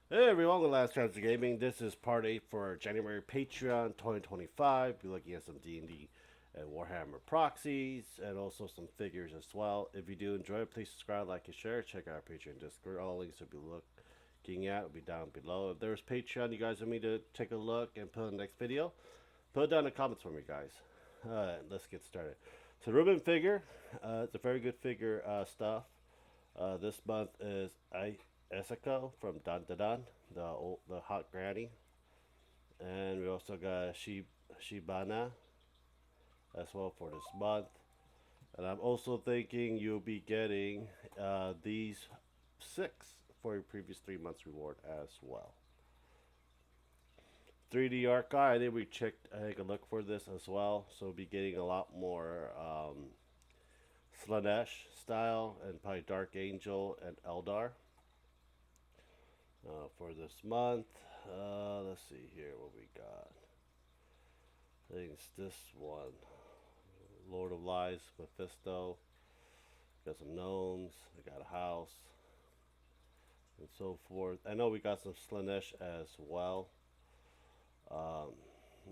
Hey everyone, welcome to Last Chance of Gaming. This is part 8 for January Patreon 2025. We're looking at some D&D and Warhammer proxies and also some figures as well. If you do enjoy it, please subscribe, like, and share. Check out our Patreon Discord. All links will be looking at will be down below. If there's Patreon you guys want me to take a look and put in the next video, put it down in the comments for me, guys. Let's get started. So Ruben figure, it's a very good figure stuff. This month is Esako from Dan Da Dan, the hot granny, and we also got Shibana as well for this month. And I'm also thinking you'll be getting these six for your previous 3 months reward as well. 3D Archive, I think we checked, I think a look for this as well. So we'll be getting a lot more Slanesh style and probably Dark Angel and Eldar for this month. Let's see here what we got. I think it's this one. Lord of Lies, Mephisto. Got some gnomes. We got a house. And so forth. I know we got some Slanesh as well. Um,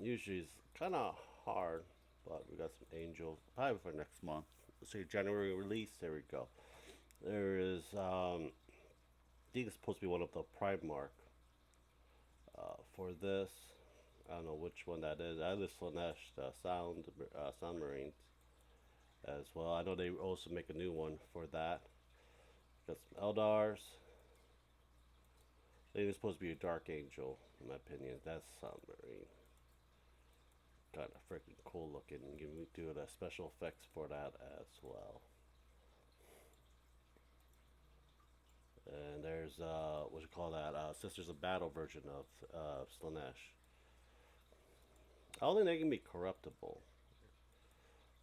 Usually it's kind of hard, but we got some angels. Probably for next month. Let's see, January release. There we go. There is, I think it's supposed to be one of the Primarch for this. I don't know which one that is. I just Slanesh, the Sound Marines as well. I know they also make a new one for that. Got some Eldars. I think it's supposed to be a Dark Angel, in my opinion. That's Sound Marine. Kind of freaking cool looking. You can do the special effects for that as well. And there's what you call that? Sisters of Battle version of Slanesh. I don't think they can be corruptible.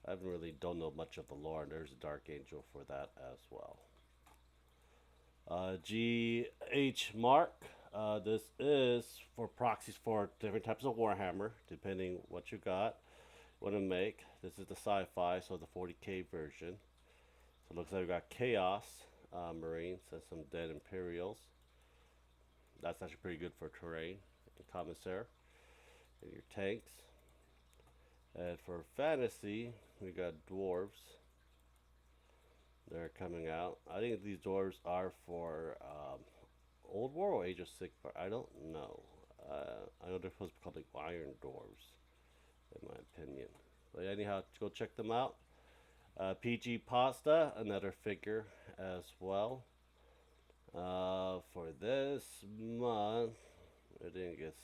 I haven't really don't know much of the lore, and there's a Dark Angel for that as well. GH Mark. This is for proxies for different types of Warhammer, depending what you got. Want to make. This is the sci-fi, so the 40k version. So it looks like we got Chaos Marines and some Dead Imperials. That's actually pretty good for terrain and commissar and your tanks. And for fantasy, we got dwarves. They're coming out. I think these dwarves are for Old War or Age of Sigmar. I don't know. I know they're supposed to be called like Iron Dwarves, in my opinion. But anyhow, go check them out. PG Pasta, another figure as well. For this month, I didn't get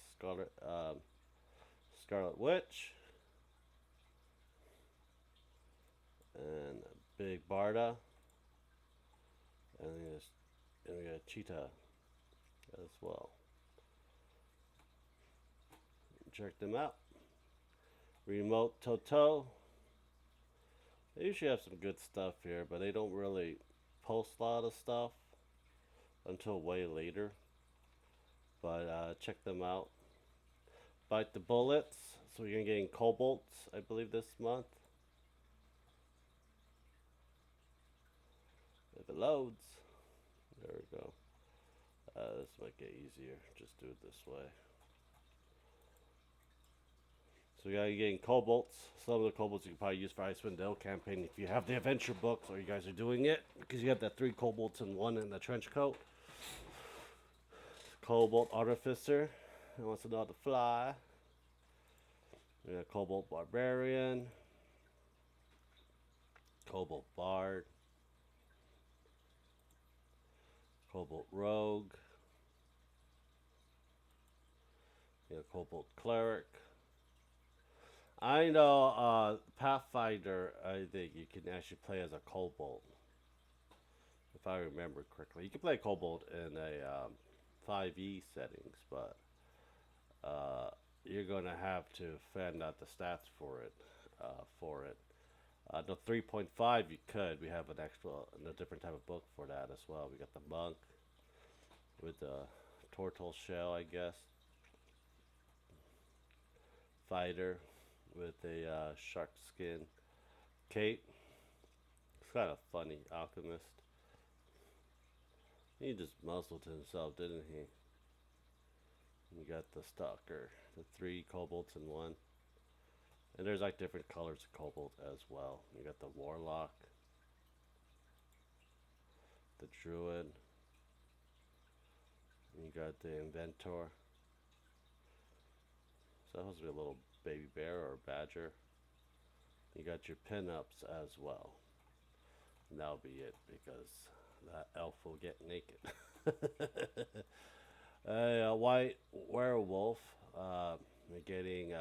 Scarlet Witch and Big Barda, and we got Cheetah as well. Check them out. Remote Toto. They usually have some good stuff here, but they don't really post a lot of stuff until way later. But check them out. Bite the Bullets. So we're gonna get Kobolds, I believe, this month. If it loads. There we go. This might get easier. Just do it this way. So we got you getting Kobolds. Some of the Kobolds you can probably use for Icewind Dale campaign if you have the adventure books or you guys are doing it. Because you have that 3 Kobolds and 1 in the trench coat. Kobold Artificer. He wants to know how to fly. We got Kobold Barbarian. Kobold Bard. Kobold Rogue. You got Kobold Cleric. I know Pathfinder, I think you can actually play as a kobold. If I remember correctly. You can play kobold in a 5e settings, but you're going to have to find out the stats for it. The 3.5 you could. We have a different type of book for that as well. We got the monk with the tortoise shell, I guess. Fighter with a shark skin cape. It's kind of funny, alchemist. He just muzzled himself, didn't he? You got the stalker, the three kobolds in one. And there's like different colors of cobalt as well. You got the warlock, the druid, and you got the inventor. So that supposed to be a little baby bear or badger. You got your pinups as well. And that'll be it because that elf will get naked. A white werewolf. We're getting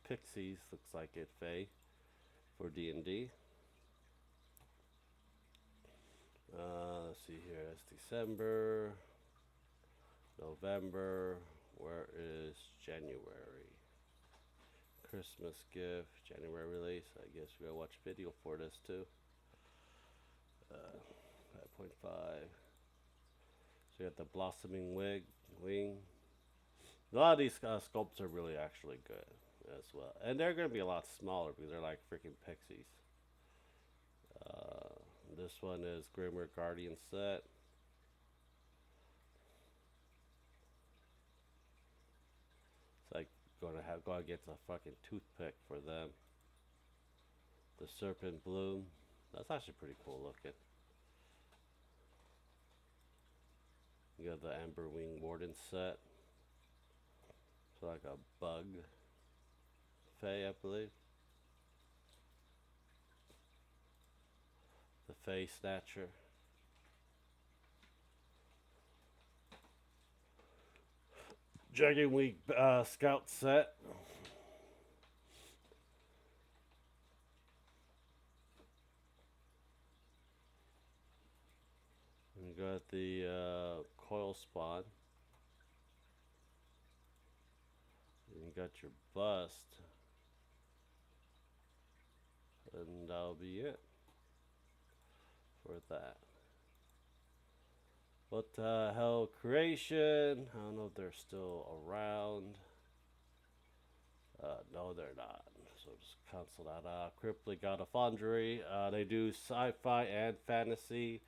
pixies. Looks like it. Fae for D&D. Let's see here. That's December, November. Where is January? Christmas gift, January release. I guess we're gonna watch video for this too. 5.5. So you got the blossoming wing. A lot of these sculpts are really actually good as well, and they're gonna be a lot smaller because they're like freaking pixies. Uh, this one is Grimmer Guardian set. It's like go against a fucking toothpick for them. The Serpent Bloom. That's actually pretty cool looking. You got the Amber Wing Warden set. It's like a bug. Fae, I believe. The Fae Snatcher. Dragon Week Scout set. You got the Coil Spawn. And you got your Bust. And that'll be it for that. What the hell, Creation? I don't know if they're still around. No, they're not. So just cancel that out. Cripply God of Foundry. They do sci-fi and fantasy.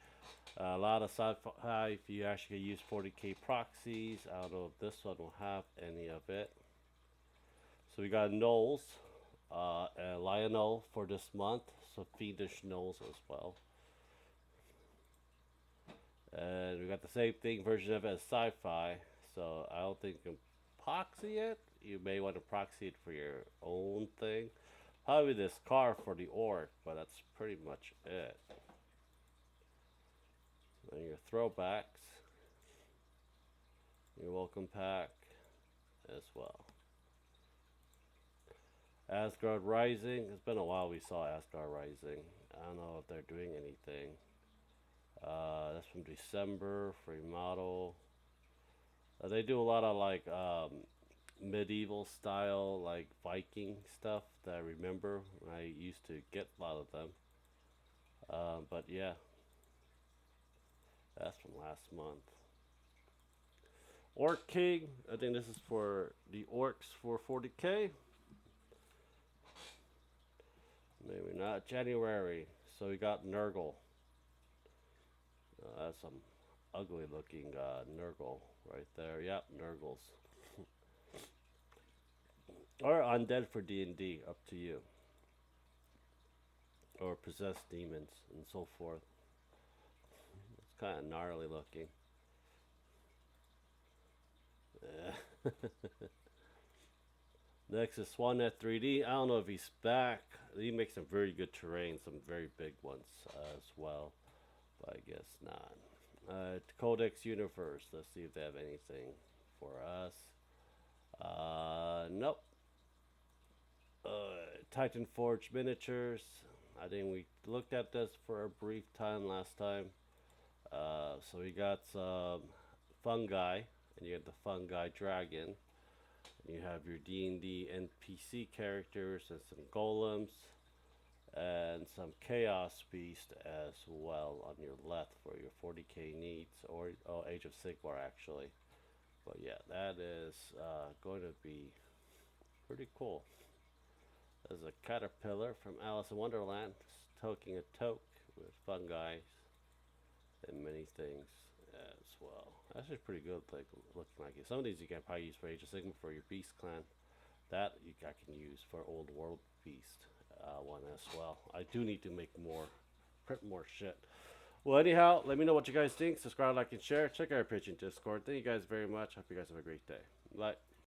A lot of sci-fi if you actually use 40k proxies. I don't know if this one will have any of it. So we got Knowles and Lionel for this month. So Fiendish Knowles as well. And we got the same thing version of it as sci-fi. So I don't think you can proxy it. You may want to proxy it for your own thing. Probably this car for the orc, but that's pretty much it. And your throwbacks, your welcome pack as well. Asgard Rising. It's been a while we saw Asgard Rising. I don't know if they're doing anything. That's from December. Free model. They do a lot of like medieval style, like Viking stuff that I remember. I used to get a lot of them. But yeah, that's from last month. Orc King. I think this is for the orcs for 40k. Maybe not. January. So we got Nurgle. That's some ugly looking Nurgle right there. Yep, Nurgles. Or undead for D&D, up to you. Or possessed demons and so forth. It's kind of gnarly looking. Yeah. Next is Swanet 3D. I don't know if he's back. He makes some very good terrain, some very big ones as well. But I guess not. Codex Universe. Let's see if they have anything for us. Nope. Titan Forge Miniatures. I think we looked at this for a brief time last time. So we got some fungi, and you get the fungi dragon. You have your D&D NPC characters and some golems and some chaos beast as well on your left for your 40k needs, or Age of Sigmar actually. But yeah, that is going to be pretty cool. There's a caterpillar from Alice in Wonderland, toking a toke with fungi and many things as well. That's just pretty good, like looking like it. Some of these you can probably use for Age of Sigma for your Beast clan. That I can use for Old World Beast one as well. I do need to make more, print more shit. Well, anyhow, let me know what you guys think. Subscribe, like, and share. Check out our page in Discord. Thank you guys very much. Hope you guys have a great day. Bye.